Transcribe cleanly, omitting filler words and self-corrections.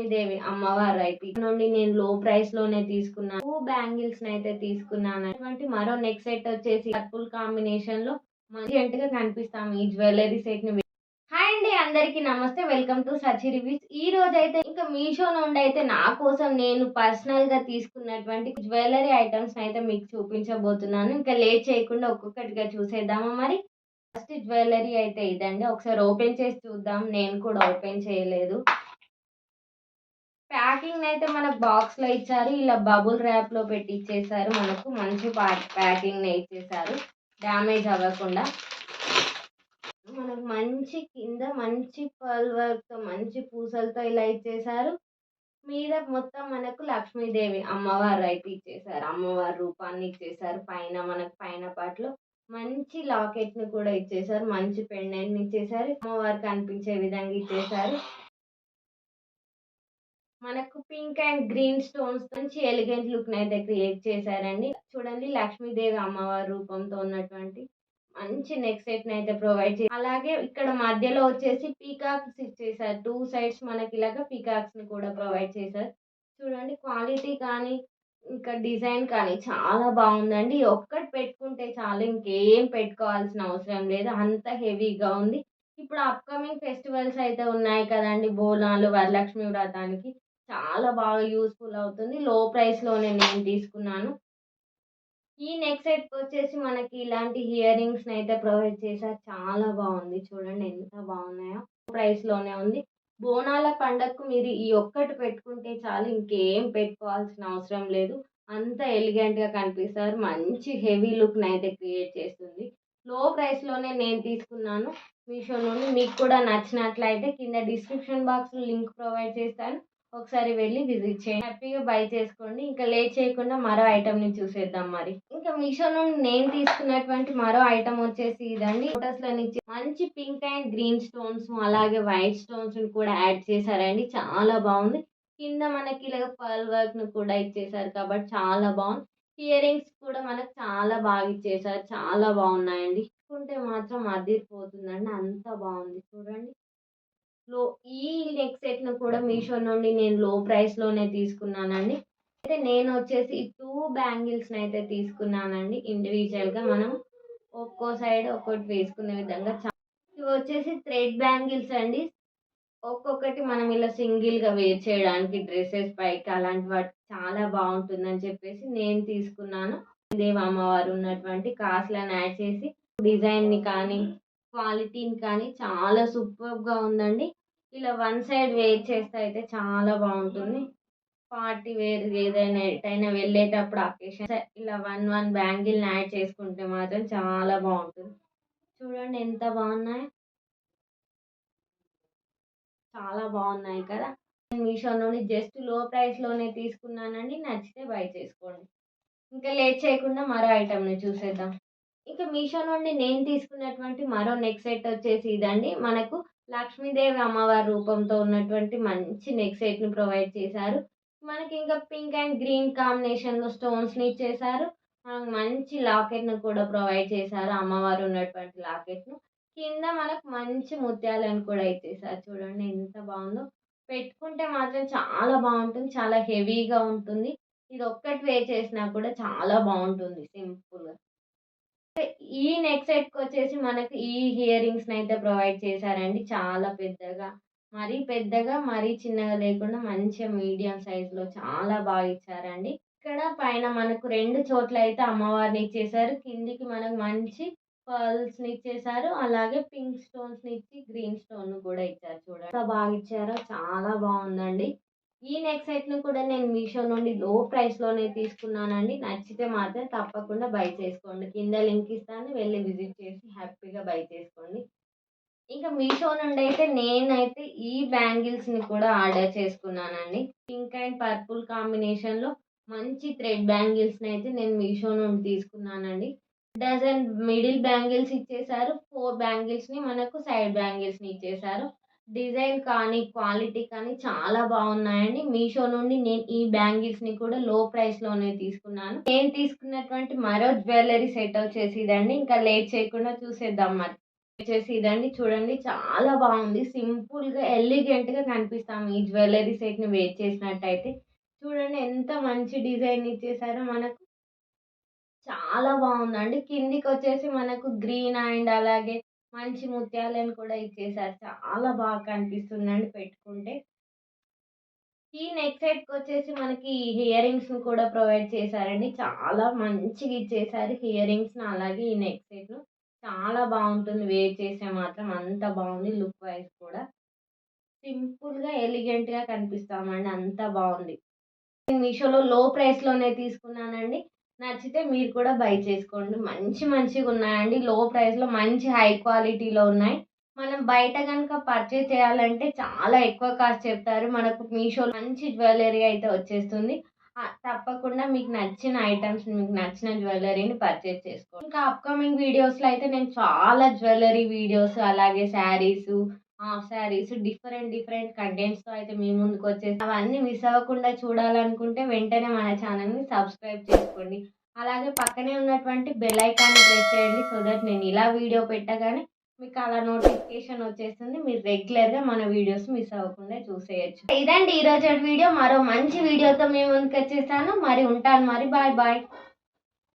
దేవి అమ్మవారు అయితే నుండి నేను లో ప్రైస్ లోనే తీసుకున్నాను. 2 బ్యాంగిల్స్ నైతే తీసుకున్నాను. అటువంటి మరో నెక్ సెట్ వచ్చేసి పర్పుల్ కాంబినేషన్ లో మంచి గా కనిపిస్తాము ఈ జ్యువెలరీ సెట్ ని. హాయ్ అండి, అందరికీ నమస్తే. Welcome to Sachi reviews. ఈ రోజు అయితే ఇంకా మీషో నుండి అయితే నా కోసం నేను పర్సనల్ గా తీసుకున్నటువంటి జ్యువెలరీ ఐటమ్స్ అయితే మీకు చూపించబోతున్నాను. ఇంకా లేట్ చేయకుండా ఒక్కొక్కటిగా చూసేద్దామా మరి. ఫస్ట్ జ్యువెలరీ అయితే ఇదండి, ఒకసారి ఓపెన్ చేసి చూద్దాం. నేను కూడా ఓపెన్ చేయలేదు. ప్యాకింగ్ అయితే మనకు బాక్స్ లో ఇచ్చారు. ఇలా బబుల్ ర్యాప్ లో పెట్టి ఇచ్చేసారు. మనకు మంచి ప్యాకింగ్ ఇచ్చేసారు, డ్యామేజ్ అవ్వకుండా. మనకు మంచి కింద మంచి పర్ల్ వర్క్ తో మంచి పూసలతో ఇలా ఇచ్చేసారు. మీద మొత్తం మనకు లక్ష్మీదేవి అమ్మవారు అయితే ఇచ్చేసారు. అమ్మవారి రూపాన్ని ఇచ్చేసారు. పైన మనకు పైన పాటలో మంచి లాకెట్ ని కూడా ఇచ్చేసారు. మంచి పెండెంట్ ని ఇచ్చేసారు. అమ్మవారు కనిపించే విధంగా ఇచ్చేసారు. మనకు పింక్ అండ్ గ్రీన్ స్టోన్స్ నుంచి ఎలిగెంట్ లుక్ అయితే క్రియేట్ చేశారండి. చూడండి, లక్ష్మీదేవి అమ్మవారి రూపంతో ఉన్నటువంటి మంచి నెక్ సెట్ అయితే ప్రొవైడ్ చేసి, అలాగే ఇక్కడ మధ్యలో వచ్చేసి పీకాక్స్ ఇచ్చేసారు. 2 సైడ్స్ మనకి ఇలాగ పీకాక్స్ ని కూడా ప్రొవైడ్ చేశారు. చూడండి, క్వాలిటీ కానీ ఇంకా డిజైన్ కానీ చాలా బాగుందండి. ఒక్కటి పెట్టుకుంటే చాలు, ఇంకేం పెట్టుకోవాల్సిన అవసరం లేదు. అంత హెవీగా ఉంది. ఇప్పుడు అప్కమింగ్ ఫెస్టివల్స్ అయితే ఉన్నాయి కదండి, బోనాలు, వరలక్ష్మి వ్రతానికి చాలా బాగా యూస్ఫుల్ అవుతుంది. లో ప్రైస్ లోనే నేను తీసుకున్నాను. ఈ నెక్ సెట్ వచ్చేసి మనకి ఇలాంటి ఇయర్ రింగ్స్ అయితే ప్రొవైడ్ చేశారు. చాలా బాగుంది. చూడండి ఎంత బాగున్నాయో. ప్రైస్ లోనే ఉంది. బోనాల పండగకు మీరు ఈ ఒక్కటి పెట్టుకుంటే చాలు, ఇంకేం పెట్టుకోవాల్సిన అవసరం లేదు. అంత ఎలిగెంట్ గా కనిపిస్తారు. మంచి హెవీ లుక్ అయితే క్రియేట్ చేస్తుంది. లో ప్రైస్ లోనే నేను తీసుకున్నాను మీషో నుండి. మీకు కూడా నచ్చినట్లయితే కింద డిస్క్రిప్షన్ బాక్స్ లింక్ ప్రొవైడ్ చేస్తాను. ఒకసారి వెళ్ళి విజిట్ చేయండి. హ్యాపీగా బై చేసుకోండి. ఇంకా లేట్ చేయకుండా మరో ఐటమ్ ని చూసేద్దాం మరి. ఇంకా మీషో నుండి నేను తీసుకున్నటువంటి మరో ఐటమ్ వచ్చేసి ఇదండి. ఫోటోస్ లో నుంచి మంచి పింక్ అండ్ గ్రీన్ స్టోన్స్ అలాగే వైట్ స్టోన్స్ కూడా యాడ్ చేశారండి. చాలా బాగుంది. కింద మనకి ఇలాగ పర్ల్ వర్క్ ను కూడా ఇచ్చేసారు కాబట్టి చాలా బాగుంది. ఇయర్ రింగ్స్ కూడా మనకు చాలా బాగా ఇచ్చేసారు. చాలా బాగున్నాయండి. చూసుకుంటే మాత్రం అదిరిపోతుందండి, అంత బాగుంది. చూడండి, లో ఈ నెక్ సెట్ ను కూడా మీషో నుండి నేను లో ప్రైస్ లోనే తీసుకున్నానండి. అయితే నేను వచ్చేసి 2 బ్యాంగిల్స్ అయితే తీసుకున్నానండి. ఇండివిజువల్ గా మనం ఒక్కో సైడ్ ఒక్కొక్కటి వేసుకునే విధంగా ఇవి వచ్చేసి థ్రెడ్ బ్యాంగిల్స్ అండి. ఒక్కొక్కటి మనం ఇలా సింగిల్ గా వేర్ చేయడానికి డ్రెస్సెస్ పైకి అలాంటి వాటికి చాలా బాగుంటుందని చెప్పేసి నేను తీసుకున్నాను. దేవి అమ్మవారు ఉన్నటువంటి కాసులను యాడ్ చేసి డిజైన్ ని కానీ క్వాలిటీని కానీ చాలా సూపర్ గా ఉందండి. ఇలా వన్ సైడ్ వేర్ చేస్తే అయితే చాలా బాగుంటుంది. పార్టీ వేర్ ఏదైనా ఎటైనా వెళ్ళేటప్పుడు అకేషన్ ఇలా వన్ బ్యాంగిల్ యాడ్ చేసుకుంటే మాత్రం చాలా బాగుంటుంది. చూడండి ఎంత బాగున్నాయి, చాలా బాగున్నాయి కదా. మీషో నుండి జస్ట్ లో ప్రైస్ లోనే తీసుకున్నానండి. నచ్చితే బై చేసుకోండి. ఇంకా లేట్ చేయకుండా మరో ఐటమ్ ని చూసేద్దాం. ఇక మీషో నుండి నేను తీసుకున్నటువంటి మరో నెక్ సెట్ వచ్చేసి ఇదండి. మనకు లక్ష్మీదేవి అమ్మవారి రూపంతో ఉన్నటువంటి మంచి నెక్ సెట్ ని ప్రొవైడ్ చేశారు. మనకి ఇంకా పింక్ అండ్ గ్రీన్ కాంబినేషన్ లో స్టోన్స్ ని ఇచ్చేసారు. మనకు మంచి లాకెట్ ను కూడా ప్రొవైడ్ చేశారు. అమ్మవారు ఉన్నటువంటి లాకెట్ ను కింద మనకు మంచి ముత్యాలను కూడా ఇచ్చేసారు. చూడండి ఎంత బాగుందో. పెట్టుకుంటే మాత్రం చాలా బాగుంటుంది. చాలా హెవీగా ఉంటుంది. ఇది ఒక్కటి వేర్ చేసినా కూడా చాలా బాగుంటుంది సింపుల్ గా. ఈ నెక్ సెట్‌కొచ్చేసి మనకి ఈ ఇయర్ రింగ్స్‌నైతే ప్రొవైడ్ చేశారండి. చాలా పెద్దగా, మరీ పెద్దగా, మరీ చిన్నగా లేకుండా మంచిగా మీడియం సైజ్‌లో చాలా బాగా ఇచ్చారండి. ఇక్కడ పైన మనకు 2 చోట్లయితే అమ్మవారిని ఇచ్చేసారు. కిందికి మనకు మంచి పర్ల్స్‌ని ఇచ్చేసారు. అలాగే పింక్ స్టోన్స్‌ని ఇచ్చి గ్రీన్ స్టోన్‌ని కూడా ఇచ్చారు. చూడండి ఎంత బాగా ఇచ్చారో, చాలా బాగుందండి. ఈ నెక్ సెట్‌ని కూడా నేను మీషో నుండి లో ప్రైస్‌లోనే తీసుకున్నానండి. నచ్చితే మాత్రం తప్పకుండా బై చేసుకోండి. కింద లింక్ ఇస్తాను. వెళ్లి విజిట్ చేసి హ్యాపీగా బై చేసుకోండి. ఇంకా మీషో నుండైతే నేనైతే ఈ బ్యాంగిల్స్‌ని కూడా ఆర్డర్ చేసుకున్నానండి. పింక్ అండ్ పర్పుల్ కాంబినేషన్‌లో మంచి థ్రెడ్ బ్యాంగిల్స్‌నైతే నేను మీషో నుండి తీసుకున్నానండి. డజన్ మిడిల్ బ్యాంగిల్స్ ఇచ్చేసారు. 4 బ్యాంగిల్స్‌ని మనకు సైడ్ బ్యాంగిల్స్‌ని ఇచ్చేసారు. డిజైన్ కానీ, క్వాలిటీ కానీ చాలా బాగున్నాయండి. మీషో నుండి నేను ఈ బ్యాంగిల్స్‌ని కూడా లో ప్రైస్‌లోనే తీసుకున్నాను. నేను తీసుకున్నటువంటి మరో జ్యువెలరీ సెట్ వచ్చేసి ఇదండి. ఇంకా లేట్ చేయకుండా చూసేద్దాం మరి. వచ్చేసి ఇదండి చూడండి చాలా బాగుంది. సింపుల్‌గా, ఎలిగెంట్‌గా కనిపిస్తాం ఈ జ్యువెల్లరీ సెట్‌ని వేర్ చేసినట్టయితే. చూడండి ఎంత మంచి డిజైన్ ఇచ్చేసారో మనకు. చాలా బావుందండి. కిందికొచ్చేసి మనకు గ్రీన్ అండ్ అలాగే మంచి ముత్యాలను కూడా ఇచ్చేసారు. చాలా బాగా కనిపిస్తుందండి పెట్టుకుంటే. ఈ నెక్ సెట్‌కొచ్చేసి మనకి హియర్ రింగ్స్‌ని కూడా ప్రొవైడ్ చేశారండి. చాలా మంచిగా ఇచ్చేసారు హియర్ రింగ్స్‌ని అలాగే ఈ నెక్ సెట్‌ను. చాలా బావుంటుంది వేర్ చేస్తే మాత్రం అంత బావుంది లుక్ వైస్ కూడా. సింపుల్‌గా, ఎలిగెంట్‌గా కనిపిస్తామండి. అంత బావుంది. నేను మీషోలో లో ప్రైస్‌లోనే తీసుకున్నానండి. నచ్చితే మీరు కూడా బై చేసుకోండి. మంచిగున్నాయండి. లో ప్రైస్‌లో మంచి హై క్వాలిటీలో ఉన్నాయి. మనం బయట గనుక పర్చేజ్ చేయాలంటే చాలా ఎక్కువ కాస్ట్ చెప్తారు. మనకు మీషోలో మంచి జ్యువెల్లరీ అయితే వచ్చేస్తుంది. తప్పకుండా మీకు నచ్చిన ఐటెమ్స్, మీకు నచ్చిన జ్యువెల్లరీని పర్చేజ్ చేసుకోండి. ఇంకా అప్‌కమింగ్ వీడియోస్‌లో అయితే నేను చాలా జ్యువెల్లరీ వీడియోస్ అలాగే శారీసు, హాఫ్ శారీస్ డిఫరెంట్ కంటెంట్స్‌తో అయితే మీ ముందుకొచ్చేసి అవన్నీ మిస్ అవ్వకుండా చూడాలనుకుంటే వెంటనే మన ఛానెల్‌ని సబ్స్క్రైబ్ చేసుకోండి. అలాగే పక్కనే ఉన్నటువంటి బెల్ ఐకాన్‌ని ప్రెస్ చేయండి. సో దట్ నేను ఇలా వీడియో పెట్టగానే మీకు అలా నోటిఫికేషన్ వచ్చేస్తుంది. మీరు రెగ్యులర్‌గా మన వీడియోస్ మిస్ అవ్వకుండా చూసేయొచ్చు. ఇదండి ఈరోజటి వీడియో. మరో మంచి వీడియోతో మీ ముందుకొచ్చేసాను. మరి ఉంటాను మరి. Bye bye.